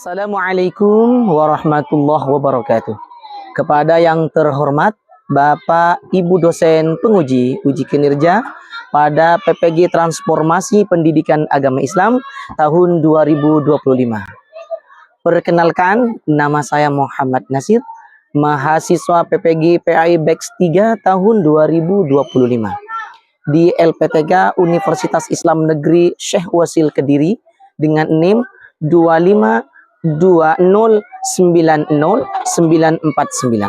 Assalamualaikum warahmatullahi wabarakatuh. Kepada yang terhormat Bapak Ibu dosen penguji uji kinerja pada PPG Transformasi Pendidikan Agama Islam tahun 2025. Perkenalkan, nama saya Muhammad Nasir, mahasiswa PPG PAI Batch 3 tahun 2025 di LPTK Universitas Islam Negeri Syekh Wasil Kediri dengan NIM 252090949.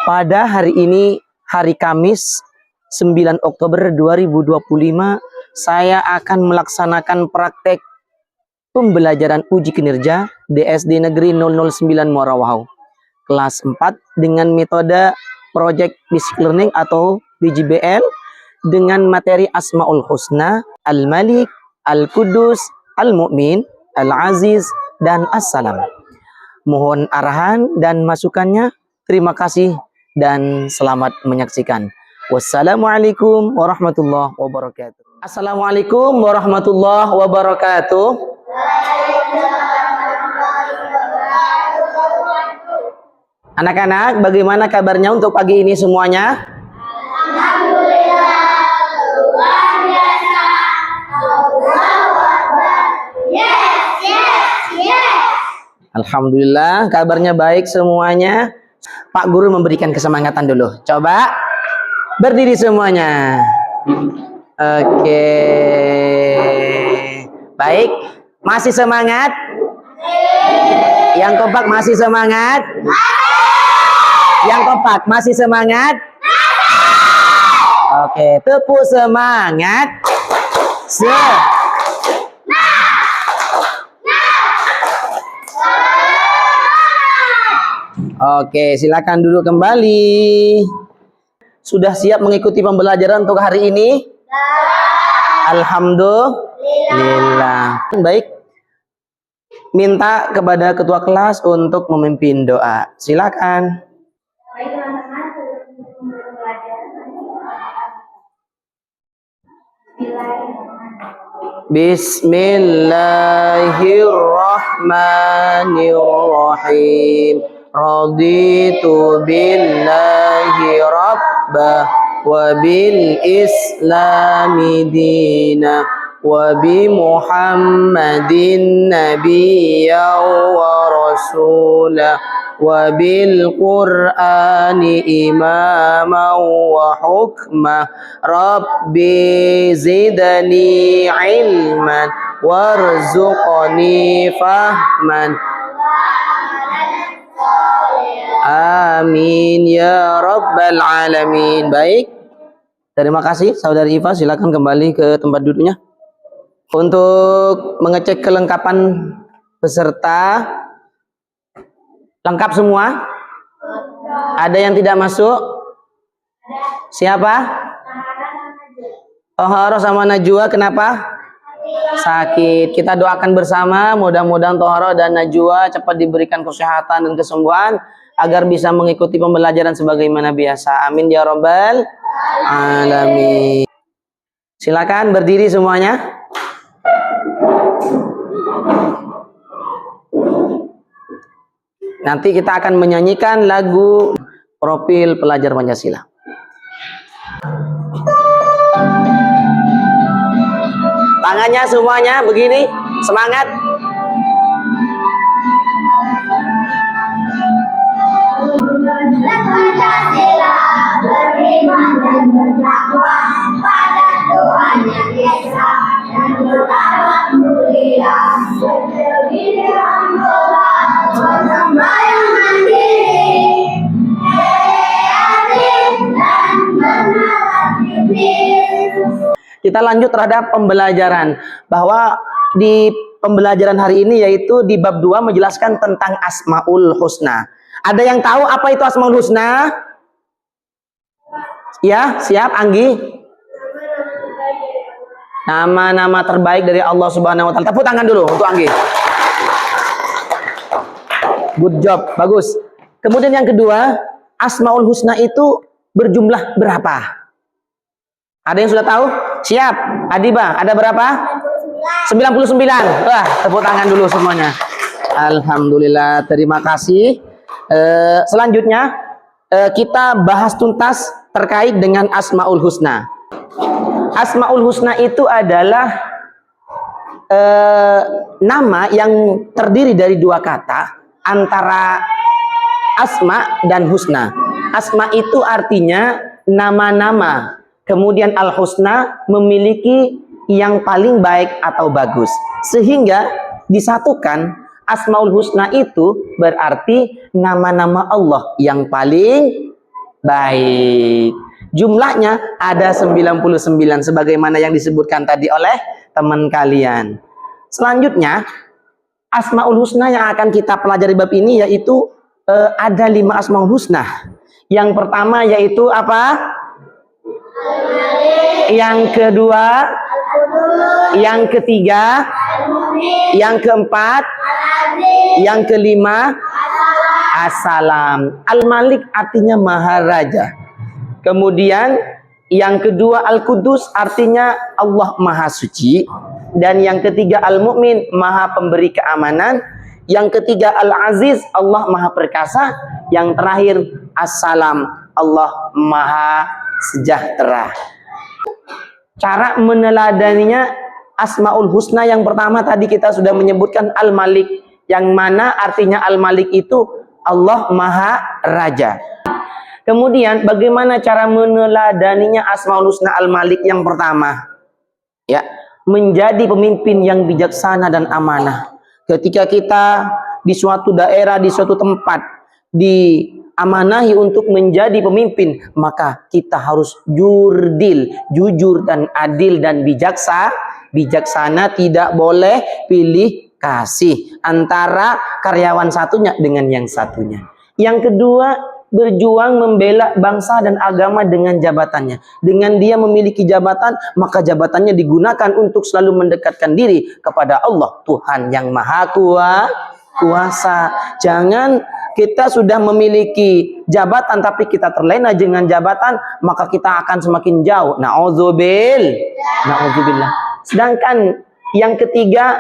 Pada hari ini, hari Kamis 9 Oktober 2025, saya akan melaksanakan praktek pembelajaran uji kinerja SD Negeri 009 Morawau kelas 4 dengan metode Project Basic Learning atau PJBL dengan materi Asmaul Husna, Al-Malik, Al-Qudus, Al-Mu'min, Al-Aziz, dan As-Salam. Mohon arahan dan masukannya. Terima kasih dan selamat menyaksikan. Wassalamualaikum warahmatullahi wabarakatuh. Assalamualaikum warahmatullahi wabarakatuh. Anak-anak, bagaimana kabarnya untuk pagi ini semuanya? Alhamdulillah, kabarnya baik semuanya. Pak Guru memberikan kesemangatan dulu. Coba berdiri semuanya. Oke. Baik, masih semangat? Yang kompak masih semangat? Yang kompak masih semangat? Oke, tepuk semangat. Oke, silakan duduk kembali. Sudah siap mengikuti pembelajaran untuk hari ini? Alhamdulillah. Baik. Minta kepada ketua kelas untuk memimpin doa. Silakan. Baik teman-teman, sebelum pembelajaran, Bismillahirrahmanirrahim. Raditu billahi rabbah wa bil islami dina wa bi muhammadin nabiyya wa rasulah wa bil qur'ani imama wa hukma rabbi zidni ilman warzuqni fahman. Amin ya rabbal alamin. Baik, terima kasih saudari Iva, silakan kembali ke tempat duduknya. Untuk mengecek kelengkapan peserta, lengkap semua? Ada yang tidak masuk? Siapa? Toharo sama Najwa, kenapa? Sakit. Kita doakan bersama, mudah-mudahan Toharo dan Najwa cepat diberikan kesehatan dan kesembuhan agar bisa mengikuti pembelajaran sebagaimana biasa. Amin ya rabbal alamin. Silakan berdiri semuanya. Nanti kita akan menyanyikan lagu Profil Pelajar Pancasila. Tangannya semuanya begini, semangat. Pancasila beriman dan bertakwa pada Tuhan Yang Esa dan beralhamdulillah berdiri alhamdulillah bersembahyang mandiri kreatif dan bernalar. Kita lanjut terhadap pembelajaran, bahwa di pembelajaran hari ini yaitu di bab 2 menjelaskan tentang Asmaul Husna. Ada yang tahu apa itu Asmaul Husna? Ya, siap Anggi? Nama-nama terbaik dari Allah Subhanahu wa taala. Tepuk tangan dulu untuk Anggi. Good job, bagus. Kemudian yang kedua, Asmaul Husna itu berjumlah berapa? Ada yang sudah tahu? Siap. Adiba, ada berapa? 99. Wah, tepuk tangan dulu semuanya. Alhamdulillah, terima kasih. Selanjutnya kita bahas tuntas terkait dengan Asmaul Husna. Asmaul Husna itu adalah nama yang terdiri dari dua kata antara asma dan husna. Asma itu artinya nama-nama. Kemudian al-husna memiliki yang paling baik atau bagus. Sehingga disatukan Asmaul Husna itu berarti nama-nama Allah yang paling baik. Jumlahnya ada 99 sebagaimana yang disebutkan tadi oleh teman kalian. Selanjutnya Asmaul Husna yang akan kita pelajari bab ini yaitu ada 5 Asmaul Husna. Yang pertama yaitu apa? Yang kedua, yang ketiga, yang keempat, yang kelima, As-Salam. Al-Malik artinya Maharaja. Kemudian yang kedua Al-Qudus artinya Allah Maha Suci. Dan yang ketiga Al-Mu'min, Maha Pemberi keamanan. Yang ketiga Al-Aziz, Allah Maha Perkasa. Yang terakhir As-Salam, Allah Maha Sejahtera. Cara meneladaninya Asmaul Husna yang pertama tadi kita sudah menyebutkan Al-Malik, yang mana artinya Al-Malik itu Allah Maha Raja. Kemudian bagaimana cara meneladaninya Asmaul Husna Al-Malik yang pertama? Ya, menjadi pemimpin yang bijaksana dan amanah. Ketika kita di suatu daerah, di suatu tempat diamanahi untuk menjadi pemimpin, maka kita harus jujur dan adil dan bijaksana, tidak boleh pilih kasih antara karyawan satunya dengan yang satunya. Yang kedua, berjuang membela bangsa dan agama dengan jabatannya. Dengan dia memiliki jabatan, maka jabatannya digunakan untuk selalu mendekatkan diri kepada Allah, Tuhan yang Maha Kuasa. Jangan kita sudah memiliki jabatan tapi kita terlena dengan jabatan, maka kita akan semakin jauh. Na'udzubillah. Sedangkan yang ketiga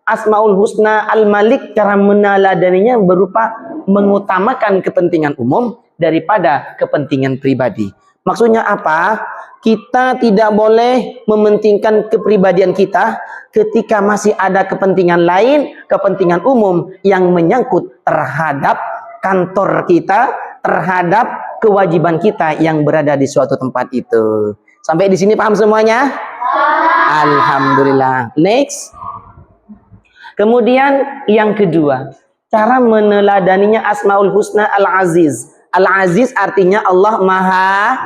Asmaul Husna Al-Malik, cara meneladaninya berupa mengutamakan kepentingan umum daripada kepentingan pribadi. Maksudnya apa? Kita tidak boleh mementingkan kepribadian kita ketika masih ada kepentingan lain, kepentingan umum yang menyangkut terhadap kantor kita, terhadap kewajiban kita yang berada di suatu tempat itu. Sampai di sini paham semuanya? Alhamdulillah. Next. Kemudian yang kedua, cara meneladaninya Asmaul Husna Al-Aziz. Al-Aziz artinya Allah Maha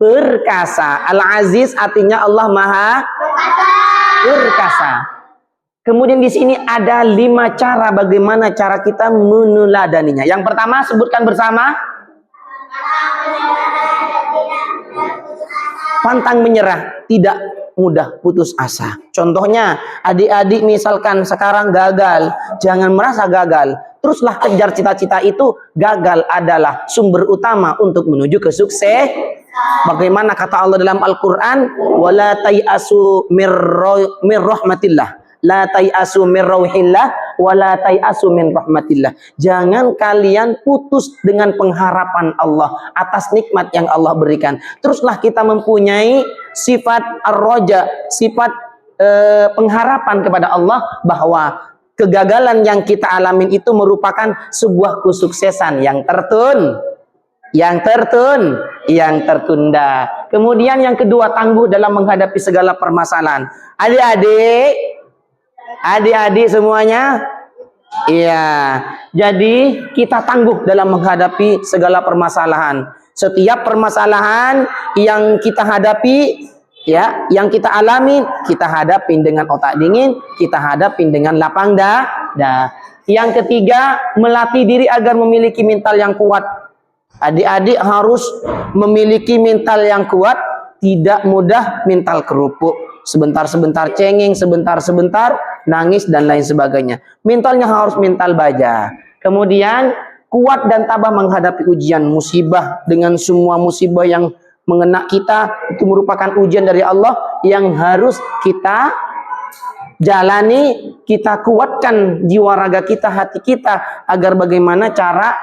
Perkasa. Al-Aziz artinya Allah Maha Perkasa. Kemudian di sini ada 5 cara bagaimana cara kita meneladaninya. Yang pertama sebutkan bersama. Pantang menyerah, tidak mudah putus asa. Contohnya, adik-adik misalkan sekarang gagal, jangan merasa gagal. Teruslah kejar cita-cita itu. Gagal adalah sumber utama untuk menuju ke sukses. Bagaimana kata Allah dalam Al-Quran, wala tayasu mir rahmatillah, la tayasu mir rauhillah, wala tayasu min rahmatillah. Jangan kalian putus dengan pengharapan Allah atas nikmat yang Allah berikan. Teruslah kita mempunyai sifat ar-roja, sifat pengharapan kepada Allah bahwa kegagalan yang kita alamin itu merupakan sebuah kesuksesan yang tertunda. Kemudian yang kedua, tangguh dalam menghadapi segala permasalahan. Adik-adik semuanya, iya. Jadi kita tangguh dalam menghadapi segala permasalahan. Setiap permasalahan yang kita hadapi, ya, yang kita alami, kita hadapin dengan otak dingin, kita hadapin dengan lapang dada. Yang ketiga, melatih diri agar memiliki mental yang kuat. Adik-adik harus memiliki mental yang kuat, tidak mudah mental kerupuk. Sebentar-sebentar cengeng, sebentar-sebentar nangis dan lain sebagainya. Mentalnya harus mental baja. Kemudian kuat dan tabah menghadapi ujian, musibah, dengan semua musibah yang mengena kita itu merupakan ujian dari Allah yang harus kita jalani, kita kuatkan jiwa raga kita, hati kita, agar bagaimana cara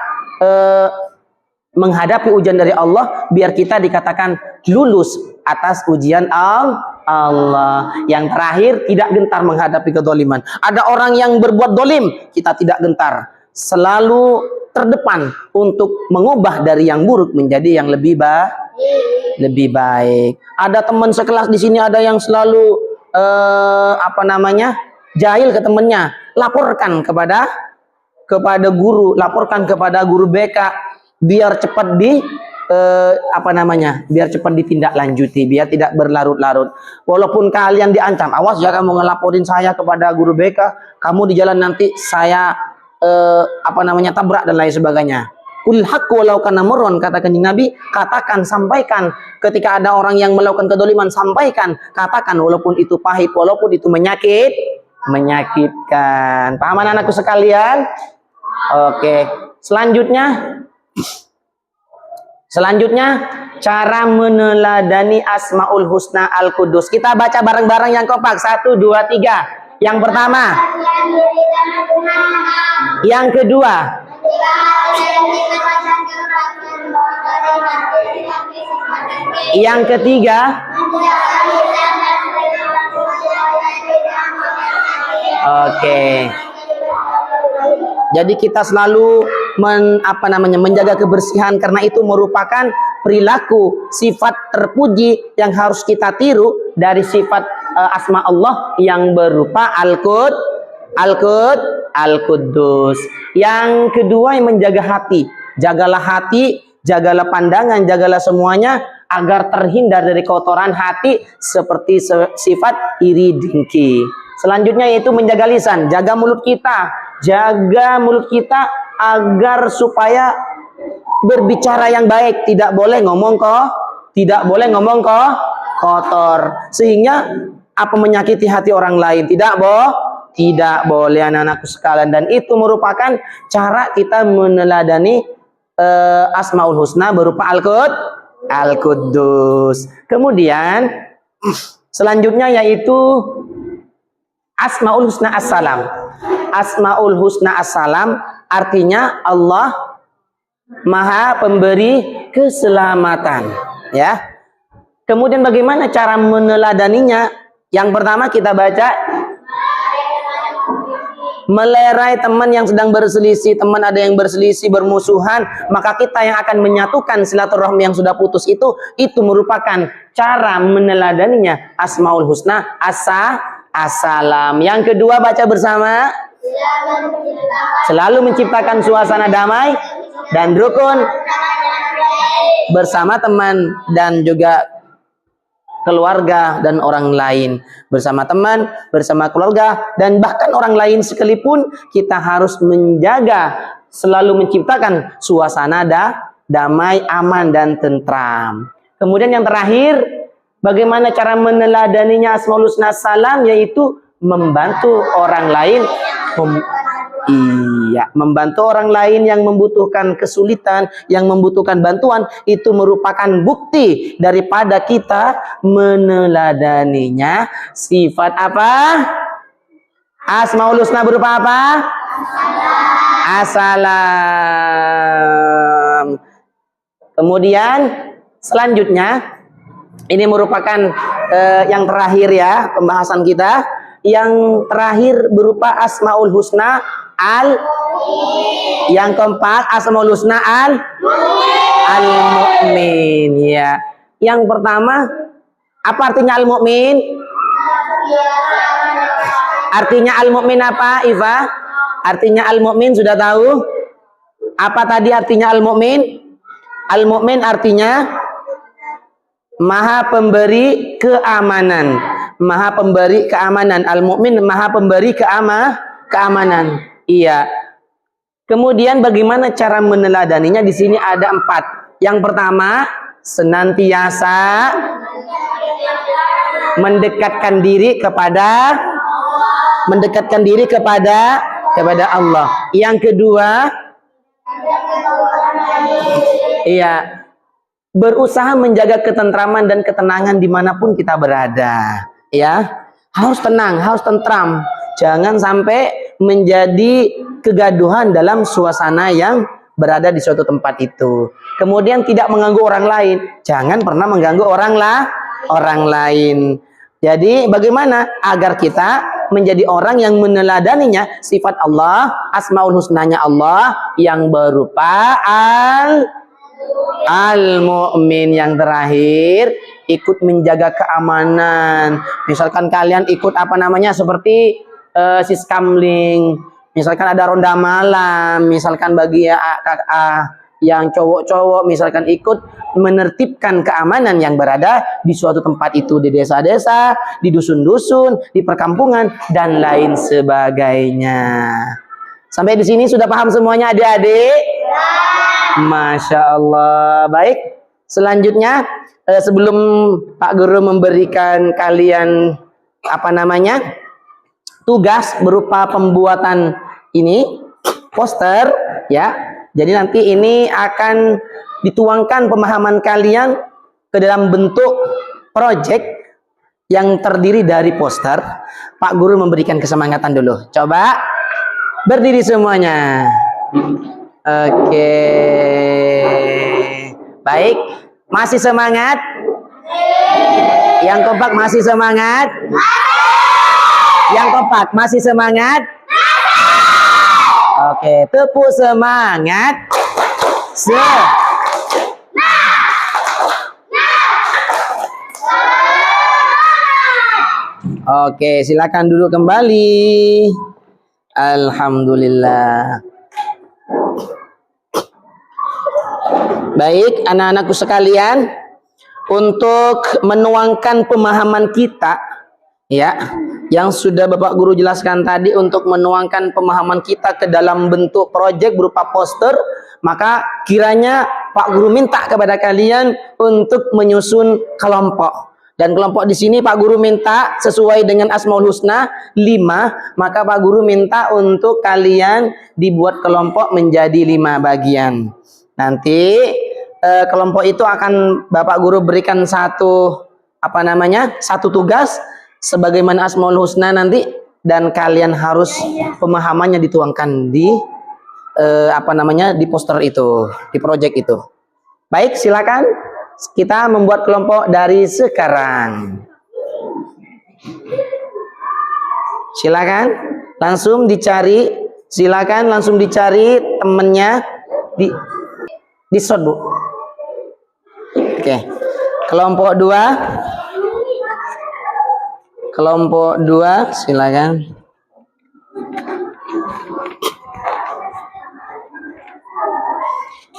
menghadapi ujian dari Allah biar kita dikatakan lulus atas ujian Allah. Yang terakhir, tidak gentar menghadapi kezaliman. Ada orang yang berbuat dolim, kita tidak gentar, selalu terdepan untuk mengubah dari yang buruk menjadi yang lebih baik. Ada teman sekelas di sini, ada yang selalu jahil ke temannya, laporkan kepada guru, laporkan kepada guru BK biar cepat biar cepat ditindaklanjuti, biar tidak berlarut-larut. Walaupun kalian diancam, awas ya kamu ngelaporin saya kepada guru BK, kamu di jalan nanti saya tabrak dan lain sebagainya. Qul haqqu walau kana murran, kata Kanjeng Nabi, katakan, sampaikan ketika ada orang yang melakukan kedoliman, sampaikan, katakan walaupun itu pahit, walaupun itu menyakitkan. Paham anak-anakku sekalian? Oke, Selanjutnya cara meneladani Asmaul Husna Al-Qudus. Kita baca bareng-bareng yang kompak. 1, 2, 3. Yang pertama. Yang kedua. Yang ketiga. Oke. Jadi kita selalu menjaga kebersihan, karena itu merupakan perilaku sifat terpuji yang harus kita tiru dari sifat asma Allah yang berupa Al-Quddus. Yang kedua, yang menjaga hati. Jagalah hati, jagalah pandangan, jagalah semuanya agar terhindar dari kotoran hati seperti sifat iri dengki. Selanjutnya yaitu menjaga lisan, jaga mulut kita. Jaga mulut kita agar supaya berbicara yang baik, tidak boleh ngomong kotor, sehingga menyakiti hati orang lain, tidak boleh anak-anakku sekalian. Dan itu merupakan cara kita meneladani Asmaul Husna berupa Al-Quddus. Kemudian selanjutnya yaitu Asmaul Husna As-Salam. Asmaul Husna As-Salam artinya Allah Maha Pemberi keselamatan, ya. Kemudian bagaimana cara meneladaninya? Yang pertama kita baca, melerai teman yang sedang berselisih, teman ada yang berselisih, bermusuhan, maka kita yang akan menyatukan silaturahmi yang sudah putus itu merupakan cara meneladaninya Asmaul Husna As-Salam. Yang kedua, baca bersama, selalu menciptakan suasana damai dan rukun bersama teman dan juga keluarga dan orang lain. Bersama teman, bersama keluarga, dan bahkan orang lain sekalipun, kita harus menjaga, selalu menciptakan suasana damai, aman, dan tentram. Kemudian yang terakhir, bagaimana cara meneladaninya Asmaul Husna Salam, yaitu membantu orang lain. Membantu orang lain yang membutuhkan kesulitan, yang membutuhkan bantuan, itu merupakan bukti daripada kita meneladaninya sifat apa? Asmaul Husna berupa apa? As-Salam. Kemudian selanjutnya, ini merupakan yang terakhir ya pembahasan kita. Yang terakhir berupa Asmaul Husna yang keempat, Asmaul Husna Al-Mu'min, ya. Yang pertama, apa artinya Al-Mu'min? Artinya Al-Mu'min apa, Iva? Artinya Al-Mu'min sudah tahu? Apa tadi artinya Al-Mu'min? Al-Mu'min artinya Maha Pemberi Keamanan. Maha Pemberi keamanan. Al-Mu'min Maha Pemberi keamanan. Iya. Kemudian bagaimana cara meneladaninya? Di sini ada 4. Yang pertama, senantiasa mendekatkan diri kepada Allah. Yang kedua, iya, berusaha menjaga ketentraman dan ketenangan dimanapun kita berada, ya. harus tenang, harus tentram. Jangan sampai menjadi kegaduhan dalam suasana yang berada di suatu tempat itu. Kemudian tidak mengganggu orang lain. Jangan pernah mengganggu orang lain. Jadi bagaimana agar kita menjadi orang yang meneladaninya sifat Allah, asmaul husnanya Allah yang berupa al-mu'min, yang terakhir ikut menjaga keamanan. Misalkan kalian ikut apa namanya seperti siskamling, misalkan ada ronda malam, misalkan bagi yang cowok-cowok misalkan ikut menertibkan keamanan yang berada di suatu tempat itu, di desa-desa, di dusun-dusun, di perkampungan dan lain sebagainya. Sampai di sini sudah paham semuanya adik-adik? Masya Allah. Baik, selanjutnya sebelum Pak Guru memberikan kalian apa namanya tugas berupa pembuatan ini poster ya. Jadi nanti ini akan dituangkan pemahaman kalian ke dalam bentuk proyek yang terdiri dari poster. Pak Guru memberikan kesemangatan dulu. Coba berdiri semuanya. Oke. Baik, masih semangat? Yang kompak masih semangat? Yang kompak masih semangat? Oke, tepuk semangat. Oke, silakan duduk kembali. Alhamdulillah. Baik, anak-anakku sekalian, untuk menuangkan pemahaman kita ya, yang sudah Bapak Guru jelaskan tadi, untuk menuangkan pemahaman kita ke dalam bentuk proyek berupa poster, maka kiranya Pak Guru minta kepada kalian untuk menyusun kelompok. Dan kelompok di sini Pak Guru minta sesuai dengan Asmaul Husna 5, maka Pak Guru minta untuk kalian dibuat kelompok menjadi 5 bagian. Nanti kelompok itu akan Bapak Guru berikan satu apa namanya? Satu tugas sebagaimana Asmaul Husna nanti, dan kalian harus pemahamannya dituangkan di apa namanya? Di poster itu, di proyek itu. Baik, silakan kita membuat kelompok dari sekarang. Silakan langsung dicari, silakan langsung dicari temennya di shot, Bu. Oke. Kelompok 2. Kelompok 2 silakan.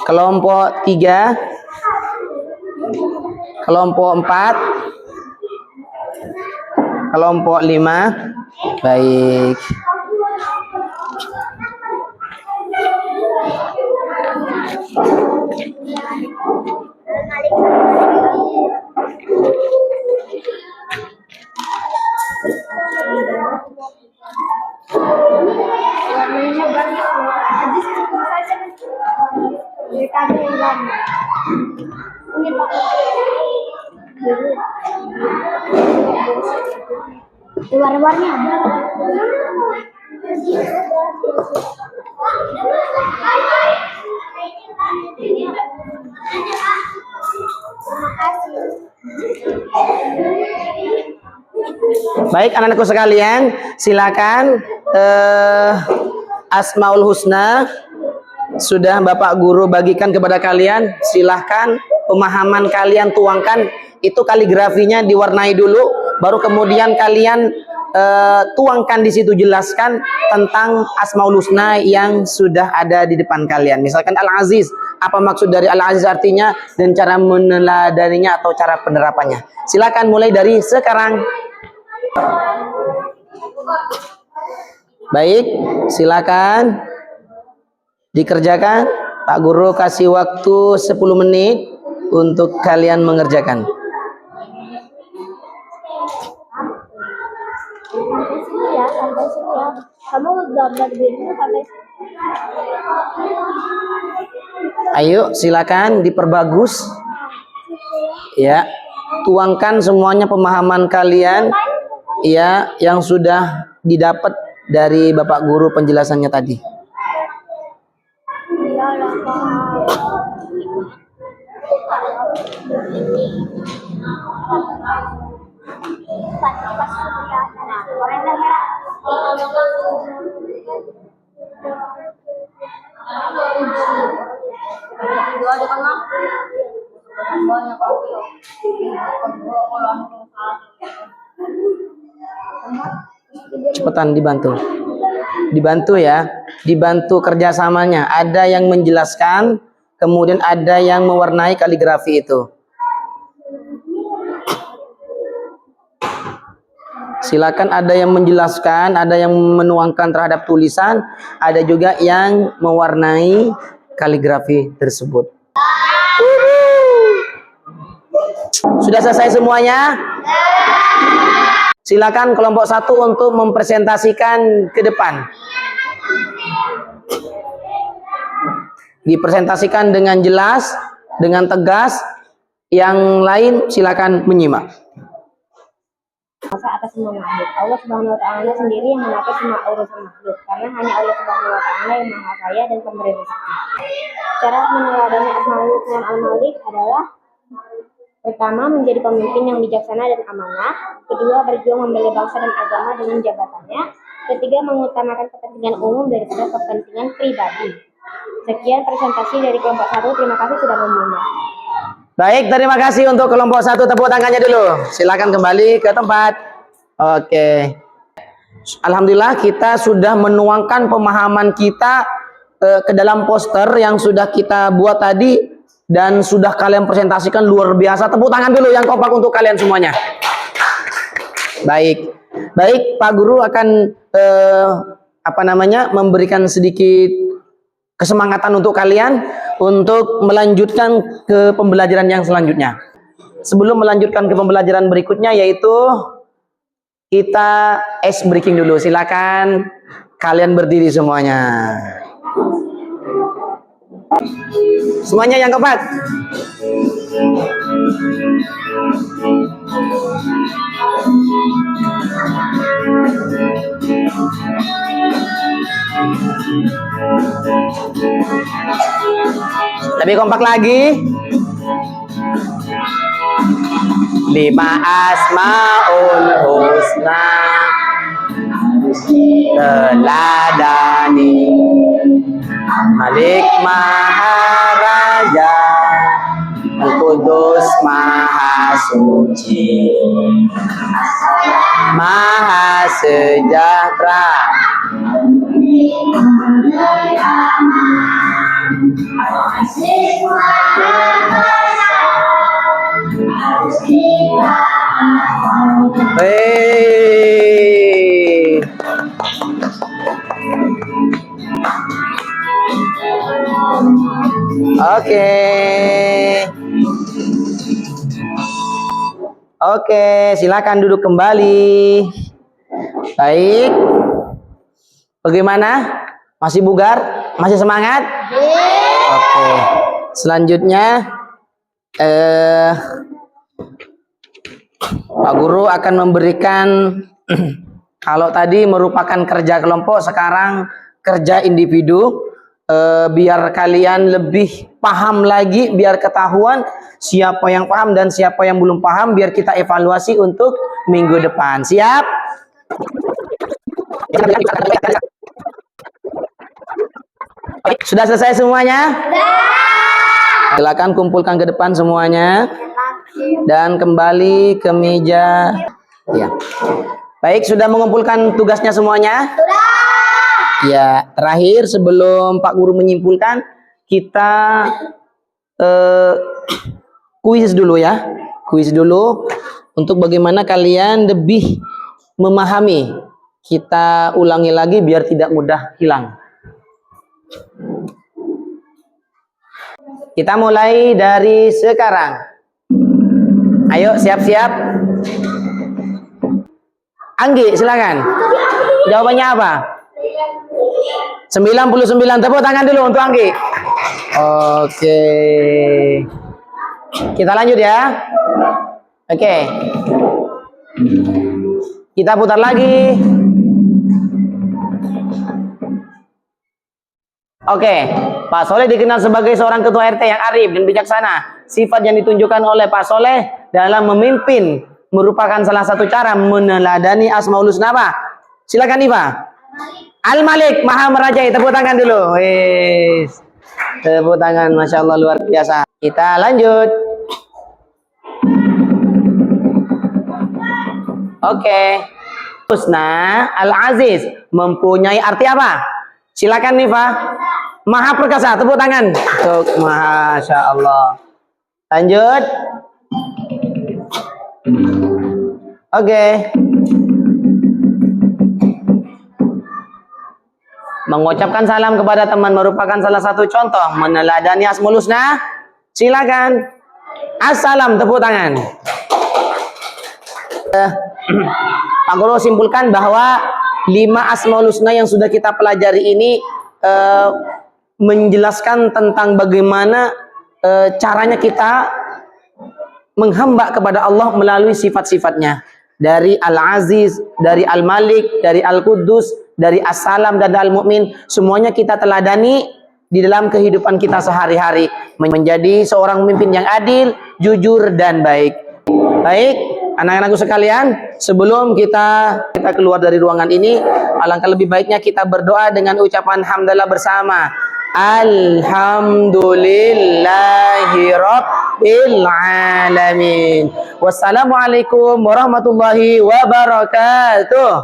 Kelompok 3. Kelompok 4. Kelompok 5. Baik. Ini Pak. War-warnya. Baik anak-anakku sekalian, silakan Asmaul Husna sudah Bapak Guru bagikan kepada kalian. Silahkan pemahaman kalian tuangkan. Itu kaligrafinya diwarnai dulu, baru kemudian kalian tuangkan di situ, jelaskan tentang Asmaul Husna yang sudah ada di depan kalian. Misalkan Al-Aziz, apa maksud dari Al-Aziz artinya dan cara meneladaninya atau cara penerapannya. Silakan mulai dari sekarang. Baik, silakan dikerjakan. Pak Guru kasih waktu 10 menit untuk kalian mengerjakan. Sampai sini ya. Kamu gambar dirimu sampai sini. Ayo, silakan diperbagus. Ya, tuangkan semuanya pemahaman kalian ya yang sudah didapat dari Bapak Guru penjelasannya tadi? Iya lah Cepetan dibantu. Dibantu ya, dibantu kerjasamanya. Ada yang menjelaskan, kemudian ada yang mewarnai kaligrafi itu. Silakan, ada yang menjelaskan, ada yang menuangkan terhadap tulisan, ada juga yang mewarnai kaligrafi tersebut. Sudah selesai semuanya? Silakan kelompok 1 untuk mempresentasikan ke depan. Dipresentasikan dengan jelas, dengan tegas. Yang lain silakan menyimak. Kuasa atas semua makhluk. Allah Subhanahu wa taala sendiri yang mengatur semua urusan makhluk, karena hanya Allah Subhanahu wa taala yang Maha Kaya dan pemberi rezeki. Cara meneladani Asmaul Husna Al-Malik adalah: pertama, menjadi pemimpin yang bijaksana dan amanah. Kedua, berjuang membela bangsa dan agama dengan jabatannya. Ketiga, mengutamakan kepentingan umum daripada kepentingan pribadi. Sekian presentasi dari kelompok 1. Terima kasih sudah menyimak. Baik, terima kasih untuk kelompok 1. Tepuk tangannya dulu. Silakan kembali ke tempat. Oke. Alhamdulillah kita sudah menuangkan pemahaman kita ke dalam poster yang sudah kita buat tadi dan sudah kalian presentasikan luar biasa. Tepuk tangan dulu yang kompak untuk kalian semuanya. Baik. Baik, Pak Guru akan memberikan sedikit kesemangatan untuk kalian untuk melanjutkan ke pembelajaran yang selanjutnya. Sebelum melanjutkan ke pembelajaran berikutnya, yaitu kita ice breaking dulu. Silakan kalian berdiri semuanya. Semuanya yang keempat. Lebih kompak lagi. 5 Asmaul Husna teladani Malik Maharaja, Al-Qudus Maha Suci, Maha Sejahtera, Hei. Oke, silakan duduk kembali. Baik. Bagaimana? Masih bugar? Masih semangat? Oke. Selanjutnya Pak Guru akan memberikan kalau tadi merupakan kerja kelompok, sekarang kerja individu. Biar kalian lebih paham lagi, biar ketahuan siapa yang paham dan siapa yang belum paham, biar kita evaluasi untuk minggu depan. Siap? Sudah selesai semuanya? Silakan kumpulkan ke depan semuanya dan kembali ke meja. Ya. Baik, sudah mengumpulkan tugasnya semuanya? Ya, terakhir sebelum Pak Guru menyimpulkan, kita kuis dulu ya. Kuis dulu untuk bagaimana kalian lebih memahami. Kita ulangi lagi biar tidak mudah hilang. Kita mulai dari sekarang. Ayo siap-siap. Anggi, silakan. Jawabannya apa? 99. Tepuk tangan dulu untuk Anggi. Oke. Kita lanjut ya. Oke. Kita putar lagi. Oke, Pak Soleh dikenal sebagai seorang ketua RT yang arif dan bijaksana. Sifat yang ditunjukkan oleh Pak Soleh dalam memimpin merupakan salah satu cara meneladani Asmaul Husna. Silakan Iva. Al-Malik, Maha Merajai. Tepuk tangan dulu. Wis. Tepuk tangan, Masya Allah, luar biasa. Kita lanjut. Oke. Husna Al-Aziz mempunyai arti apa? Silakan Nifa. Maha Perkasa. Tepuk tangan. Masya Allah. Lanjut. Oke. Mengucapkan salam kepada teman merupakan salah satu contoh meneladani Asmaul Husna. Silakan. Assalam, tepuk tangan. Pak Guru simpulkan bahwa 5 Asmaul Husna yang sudah kita pelajari ini menjelaskan tentang bagaimana caranya kita menghamba kepada Allah melalui sifat-sifatnya. Dari Al-Aziz, dari Al-Malik, dari Al-Quddus, dari As-Salam dan Al-Mu'min, semuanya kita teladani di dalam kehidupan kita sehari-hari, menjadi seorang pemimpin yang adil, jujur dan baik. Baik, anak-anakku sekalian, sebelum kita keluar dari ruangan ini, alangkah lebih baiknya kita berdoa dengan ucapan hamdalah bersama. Alhamdulillahirabbil alamin. Wassalamualaikum warahmatullahi wabarakatuh.